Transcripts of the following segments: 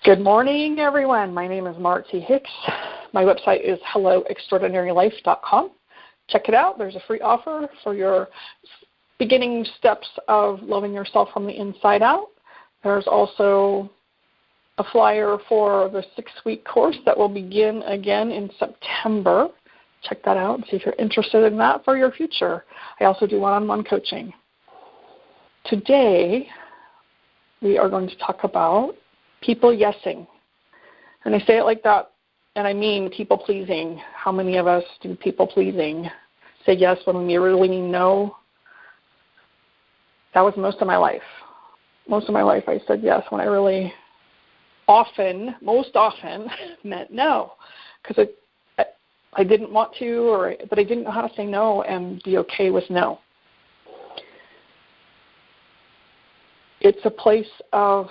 Good morning, everyone. My name is Marcy Hicks. My website is helloextraordinarylife.com. Check it out. There's a free offer for your beginning steps of loving yourself from the inside out. There's also a flyer for the 6-week course that will begin again in September. Check that out and see if you're interested in that for your future. I also do one-on-one coaching. Today, we are going to talk about people yesing. And I say it like that, and I mean people-pleasing. How many of us do people-pleasing? Say yes when we really mean no? That was most of my life. Most of my life I said yes when I really most often meant no. Because I didn't want to, but I didn't know how to say no and be okay with no. It's a place of,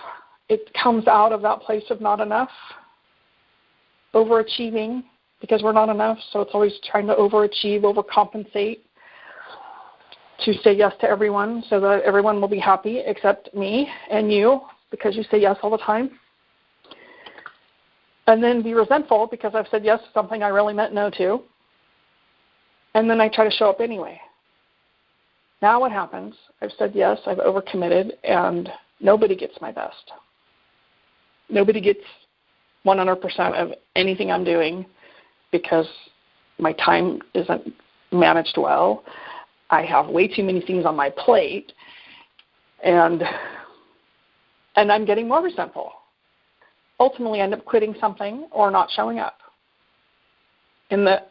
it comes out of that place of not enough, overachieving, because we're not enough, so it's always trying to overachieve, overcompensate, to say yes to everyone so that everyone will be happy except me and you, because you say yes all the time. And then be resentful because I've said yes to something I really meant no to. And then I try to show up anyway. Now what happens? I've said yes, I've overcommitted, and nobody gets my best. Nobody gets 100% of anything I'm doing because my time isn't managed well. I have way too many things on my plate, and I'm getting more resentful. Ultimately, I end up quitting something or not showing up. In the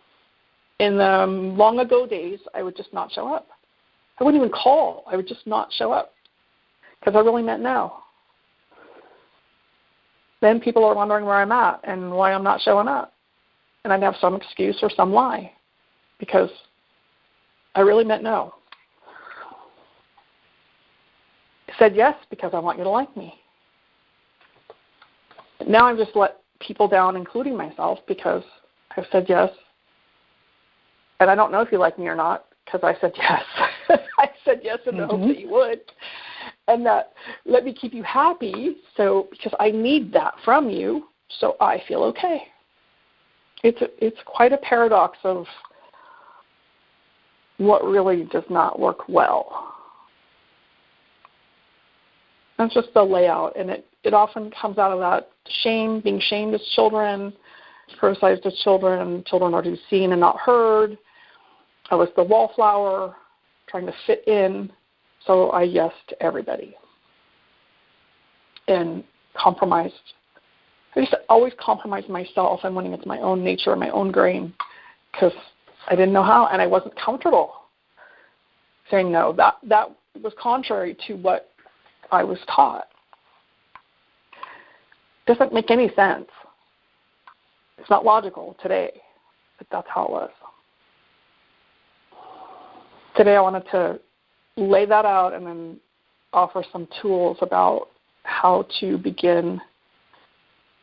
long ago days, I would just not show up. I wouldn't even call. I would just not show up because I really meant no. Then people are wondering where I'm at and why I'm not showing up. And I'd have some excuse or some lie because I really meant no. I said yes because I want you to like me. Now I've just let people down, including myself, because I've said yes. And I don't know if you like me or not because I said yes. I said yes in the hope that you would. And that let me keep you happy, so because I need that from you, so I feel okay. It's quite a paradox of what really does not work well. That's just the layout, and it often comes out of that shame, being shamed as children, criticized as children. Children are to be seen and not heard. I was the wallflower, trying to fit in. So I yes to everybody and compromised. I used to always compromise myself and when it's my own nature and my own grain because I didn't know how and I wasn't comfortable saying no. That was contrary to what I was taught. It doesn't make any sense. It's not logical today, but that's how it was. Today I wanted to lay that out and then offer some tools about how to begin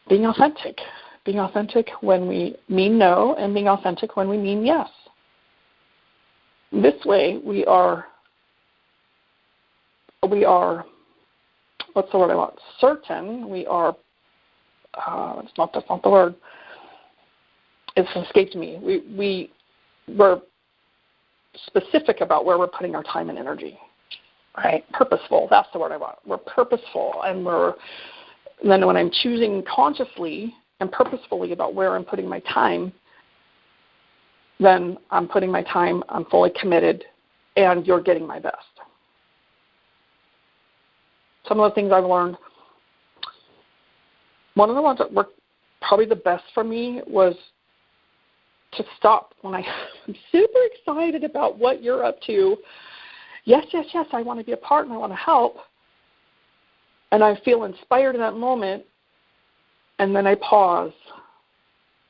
being authentic. Being authentic when we mean no and being authentic when we mean yes. This way we are, what's the word I want? Certain. We are, that's not the word. It's escaped me. We're specific about where we're putting our time and energy, right? Purposeful, that's the word I want. We're purposeful, and then when I'm choosing consciously and purposefully about where I'm putting my time, then I'm putting my time, I'm fully committed, and you're getting my best. Some of the things I've learned, one of the ones that worked probably the best for me was to stop when I'm super excited about what you're up to. Yes, I want to be a part and I want to help. And I feel inspired in that moment. And then I pause.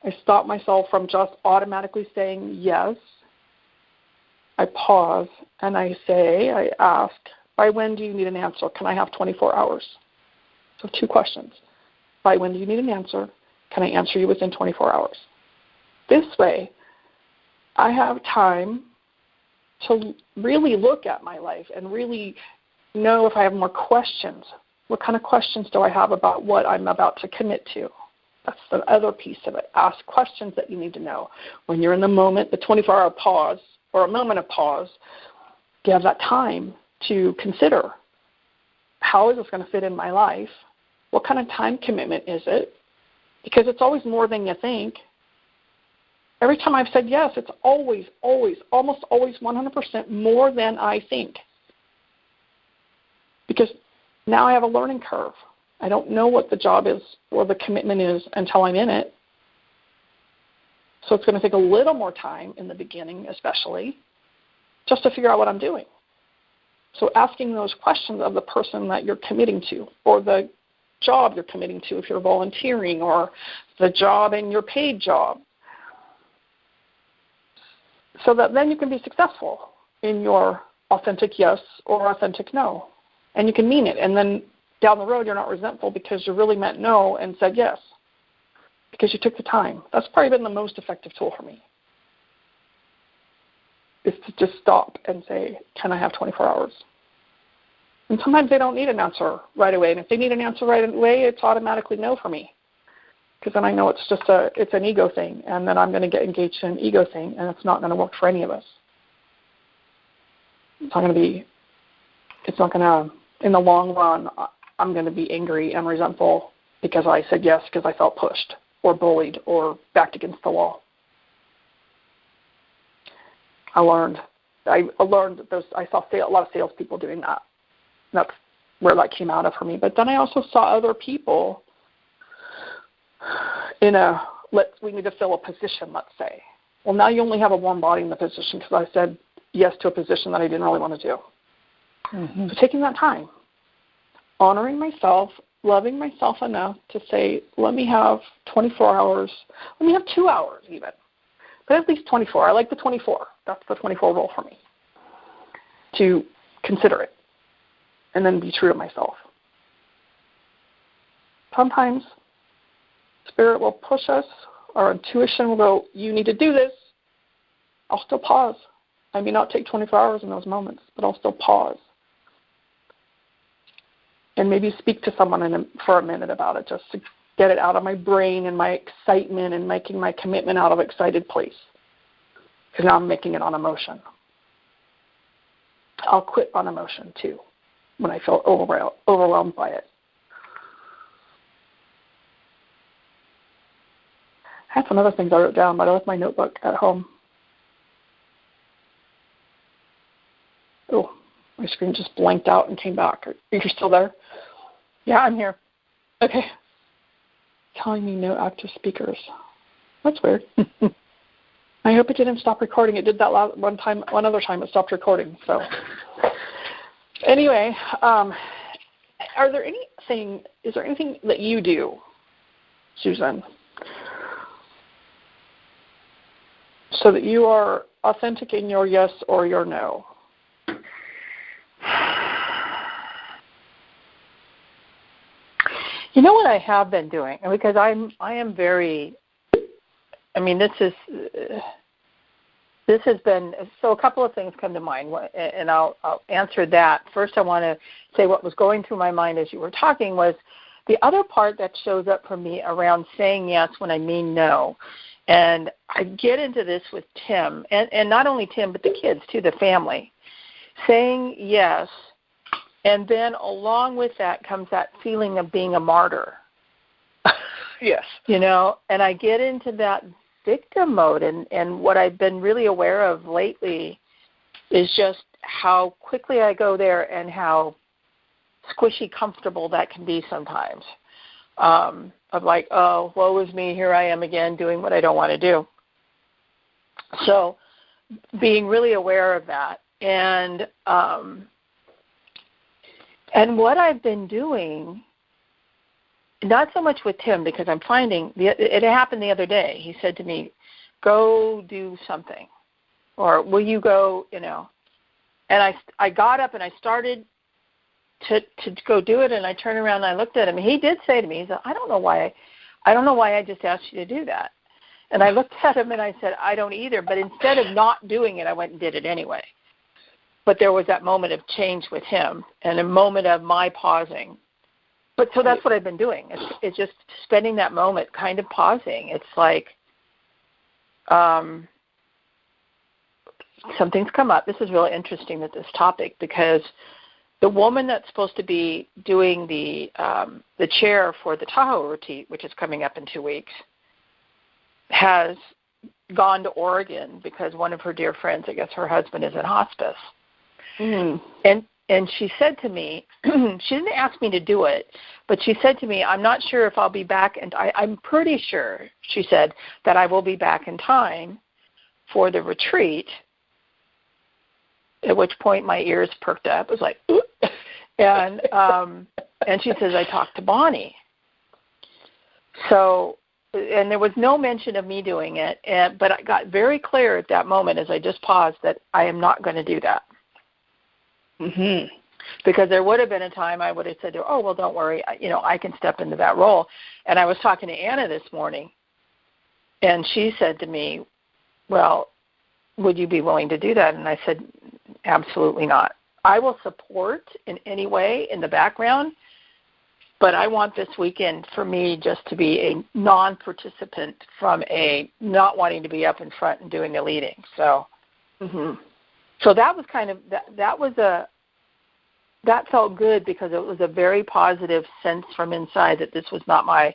I stop myself from just automatically saying yes. I pause and I ask, by when do you need an answer? Can I have 24 hours? So 2 questions. By when do you need an answer? Can I answer you within 24 hours? This way, I have time to really look at my life and really know if I have more questions What kind of questions do I have about what I'm about to commit to? That's the other piece of it. Ask questions that you need to know. When you're in the moment, the 24-hour pause or a moment of pause, you have that time to consider, how is this going to fit in my life? What kind of time commitment is it? Because it's always more than you think. Every time I've said yes, it's always, almost always 100% more than I think. Because now I have a learning curve. I don't know what the job is or the commitment is until I'm in it. So it's going to take a little more time in the beginning, especially, just to figure out what I'm doing. So asking those questions of the person that you're committing to, or the job you're committing to if you're volunteering, or the job in your paid job, so that then you can be successful in your authentic yes or authentic no. And you can mean it. And then down the road, you're not resentful because you really meant no and said yes, because you took the time. That's probably been the most effective tool for me, is to just stop and say, can I have 24 hours? And sometimes they don't need an answer right away. And if they need an answer right away, it's automatically no for me, because then I know it's just it's an ego thing, and then I'm going to get engaged in an ego thing, and it's not going to work for any of us. It's not going to, in the long run, I'm going to be angry and resentful because I said yes because I felt pushed or bullied or backed against the wall. I learned that I saw a lot of salespeople doing that. That's where that came out of for me. But then I also saw other people in we need to fill a position, let's say. Well, now you only have a warm body in the position because I said yes to a position that I didn't really want to do. Mm-hmm. So taking that time, honoring myself, loving myself enough to say, let me have 24 hours, let me have 2 hours even, but at least 24. I like the 24. That's the 24 rule for me, to consider it and then be true to myself. Sometimes Spirit will push us, our intuition will go, you need to do this. I'll still pause. I may not take 24 hours in those moments, but I'll still pause. And maybe speak to someone for a minute about it, just to get it out of my brain and my excitement and making my commitment out of excited place. Because now I'm making it on emotion. I'll quit on emotion too when I feel overwhelmed by it. I had some other things I wrote down, but I left my notebook at home. Oh, my screen just blanked out and came back. Are you still there? Yeah, I'm here. Okay. Telling me no active speakers. That's weird. I hope it didn't stop recording. It did that one other time it stopped recording. So anyway, is there anything that you do, Susan, so that you are authentic in your yes or your no? You know what I have been doing, because I am very. I mean, this has been, so a couple of things come to mind, and I'll answer that. First, I want to say what was going through my mind as you were talking was the other part that shows up for me around saying yes when I mean no. And I get into this with Tim, and not only Tim, but the kids too, the family. Saying yes, and then along with that comes that feeling of being a martyr. Yes. And I get into that victim mode, and what I've been really aware of lately is just how quickly I go there and how squishy comfortable that can be sometimes. Of like, oh, woe is me, here I am again doing what I don't want to do. So being really aware of that. And what I've been doing, not so much with Tim, because I'm finding, it happened the other day. He said to me, go do something, or will you go, And I got up and I started to go do it, and I turned around and I looked at him. And he did say to me, he said, I don't know why I just asked you to do that. And I looked at him and I said, I don't either. But instead of not doing it, I went and did it anyway. But there was that moment of change with him and a moment of my pausing But so that's what I've been doing. It's just spending that moment, kind of pausing. It's like something's come up. This is really interesting with this topic because the woman that's supposed to be doing the chair for the Tahoe retreat, which is coming up in 2 weeks, has gone to Oregon because one of her dear friends, I guess her husband, is in hospice. And she said to me, she didn't ask me to do it, but she said to me, I'm not sure if I'll be back, and I'm pretty sure, she said, that I will be back in time for the retreat, at which point my ears perked up. It was like, ooh. And she says, I talked to Bonnie. So, and there was no mention of me doing it, but I got very clear at that moment as I just paused that I am not going to do that. Because there would have been a time I would have said to her, oh, well, don't worry, I can step into that role. And I was talking to Anna this morning, and she said to me, well, would you be willing to do that? And I said, absolutely not. I will support in any way in the background, but I want this weekend for me just to be a non-participant from a not wanting to be up in front and doing the leading. So so that was kind of, that felt good because it was a very positive sense from inside that this was not my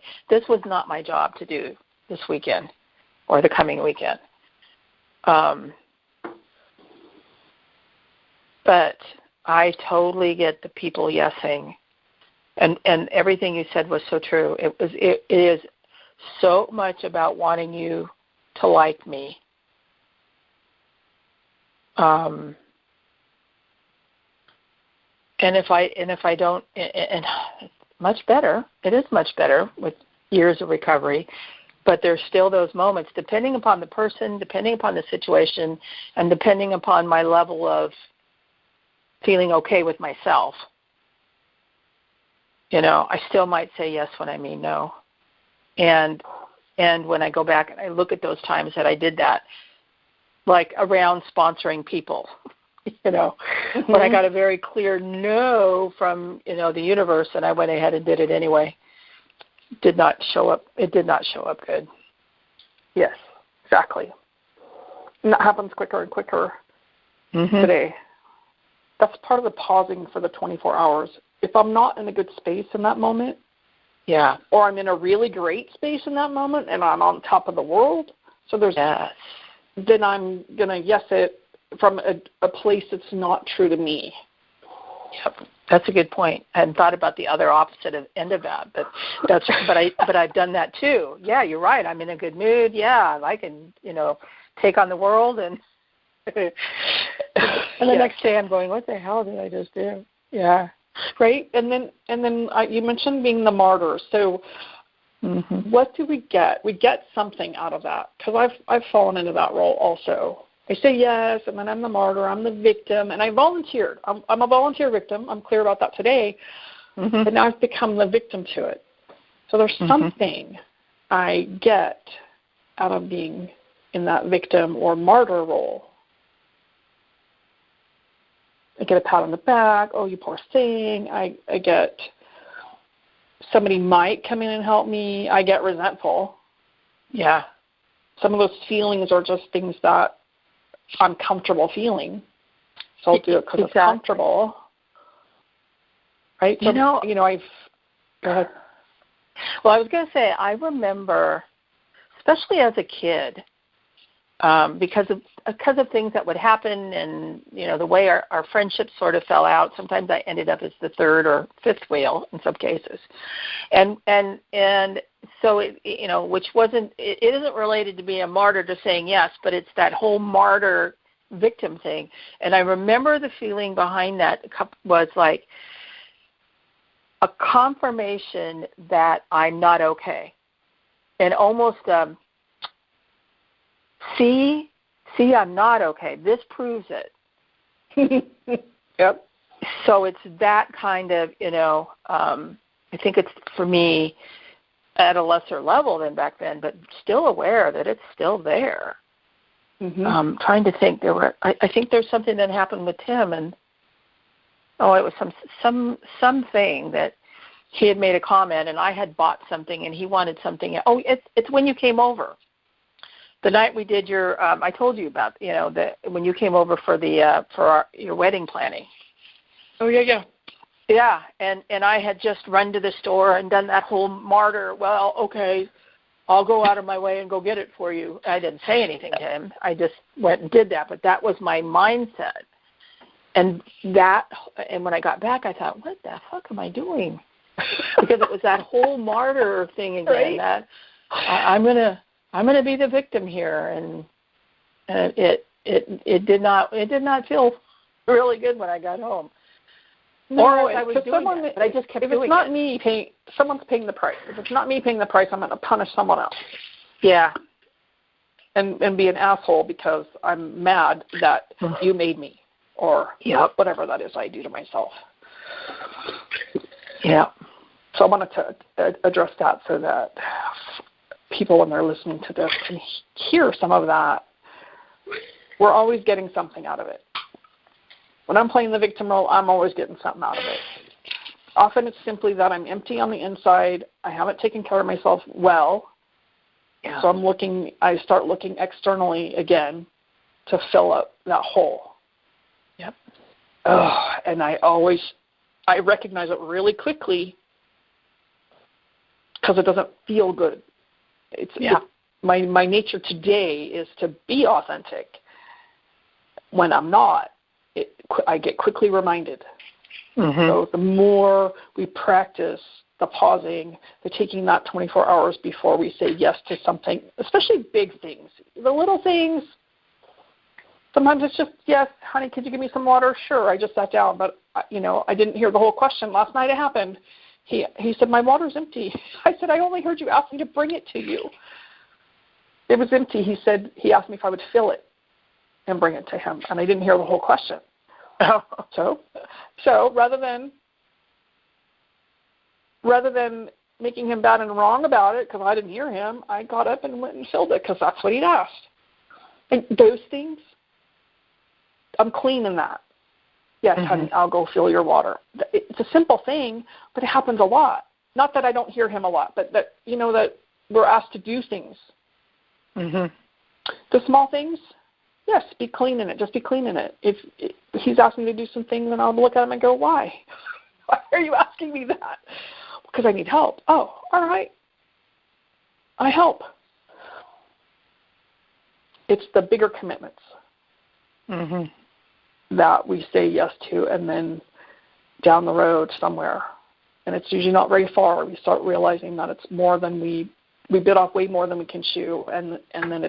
job to do this weekend or the coming weekend. But I totally get the people yesing, and everything you said was so true. It is so much about wanting you to like me. And if I don't, and much better. It is much better with years of recovery, but there's still those moments, depending upon the person, depending upon the situation, and depending upon my level of feeling okay with myself. I still might say yes when I mean no. And when I go back and I look at those times that I did that, like around sponsoring people, when I got a very clear no from, the universe, and I went ahead and did it anyway. It did not show up good. Yes, exactly. And that happens quicker and quicker today. That's part of the pausing for the 24 hours. If I'm not in a good space in that moment, or I'm in a really great space in that moment and I'm on top of the world, so then I'm going to yes it from a place that's not true to me. Yep, that's a good point. I hadn't thought about the other opposite end of that, but I've done that too. Yeah, you're right. I'm in a good mood. Yeah, I can take on the world, and the next day I'm going, what the hell did I just do? Yeah, right. And then you mentioned being the martyr. So what do we get? We get something out of that, because I've fallen into that role also. I say yes, and then I'm the martyr, I'm the victim, and I volunteered. I'm a volunteer victim. I'm clear about that today. But now I've become the victim to it. So there's something I get out of being in that victim or martyr role. I get a pat on the back, oh, you poor thing. I get somebody might come in and help me. I get resentful. Yeah. Some of those feelings are just things that I'm comfortable feeling. So I'll do it because it's comfortable. Right? So, I've... Go ahead. Well, I was going to say, I remember, especially as a kid, because of things that would happen and, the way our friendships sort of fell out, sometimes I ended up as the third or fifth wheel in some cases. And so, which it isn't related to being a martyr to saying yes, but it's that whole martyr victim thing. And I remember the feeling behind that was like a confirmation that I'm not okay. And almost, see, I'm not okay. This proves it. Yep. So it's that kind of, I think it's, for me, at a lesser level than back then, but still aware that it's still there. Trying to think, I think there's something that happened with Tim, and it was something that he had made a comment, and I had bought something, and he wanted something. Oh, it's when you came over. The night we did your, I told you about, when you came over for your wedding planning. Oh, yeah. Yeah, and I had just run to the store and done that whole martyr, well, okay, I'll go out of my way and go get it for you. I didn't say anything to him. I just went and did that, but that was my mindset. And when I got back, I thought, what the fuck am I doing? Because it was that whole martyr thing again. Right? That I'm gonna be the victim here, and it did not feel really good when I got home. No, I was doing it, but I just kept doing it. If it's not me paying, someone's paying the price. If it's not me paying the price, I'm going to punish someone else. Yeah. And be an asshole because I'm mad that you made me, or whatever that is I do to myself. Yeah. So I wanted to address that so that people, when they're listening to this, can hear some of that. We're always getting something out of it. When I'm playing the victim role, I'm always getting something out of it. Often it's simply that I'm empty on the inside. I haven't taken care of myself well. Yeah. So I start looking externally again to fill up that hole. Yep. And I recognize it really quickly because it doesn't feel good. My nature today is to be authentic. When I'm not, I get quickly reminded. Mm-hmm. So the more we practice the pausing, the taking that 24 hours before we say yes to something, especially big things. The little things, sometimes it's just, yes, honey, could you give me some water? Sure, I just sat down, but, I didn't hear the whole question. Last night it happened. He said, my water's empty. I said, I only heard you ask me to bring it to you. It was empty. He asked me if I would fill it and bring it to him, and I didn't hear the whole question. So rather than making him bad and wrong about it because I didn't hear him, I got up and went and filled it because that's what he'd asked. And those things, I'm clean in that. Yes, honey, I'll go fill your water. It's a simple thing, but it happens a lot. Not that I don't hear him a lot, but that that we're asked to do things. Mm-hmm. The small things, yes, be clean in it. Just be clean in it. If he's asking me to do some things, then I'll look at him and go, why? Why are you asking me that? Because I need help. Oh, all right. I help. It's the bigger commitments that we say yes to, and then down the road somewhere, and it's usually not very far, we start realizing that it's more than we bit off way more than we can chew, and then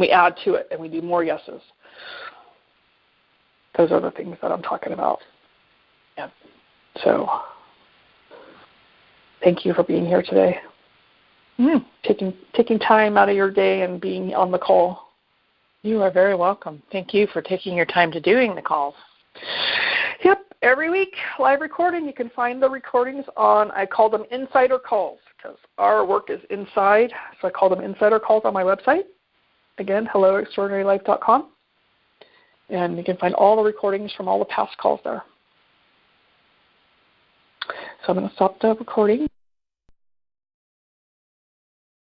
we add to it and we do more yeses. Those are the things that I'm talking about. Yeah. So thank you for being here today. Taking time out of your day and being on the call. You are very welcome. Thank you for taking your time to doing the calls. Yep. Every week, live recording. You can find the recordings on, I call them insider calls because our work is inside. So I call them insider calls on my website. Again, helloextraordinarylife.com. And you can find all the recordings from all the past calls there. So I'm going to stop the recording.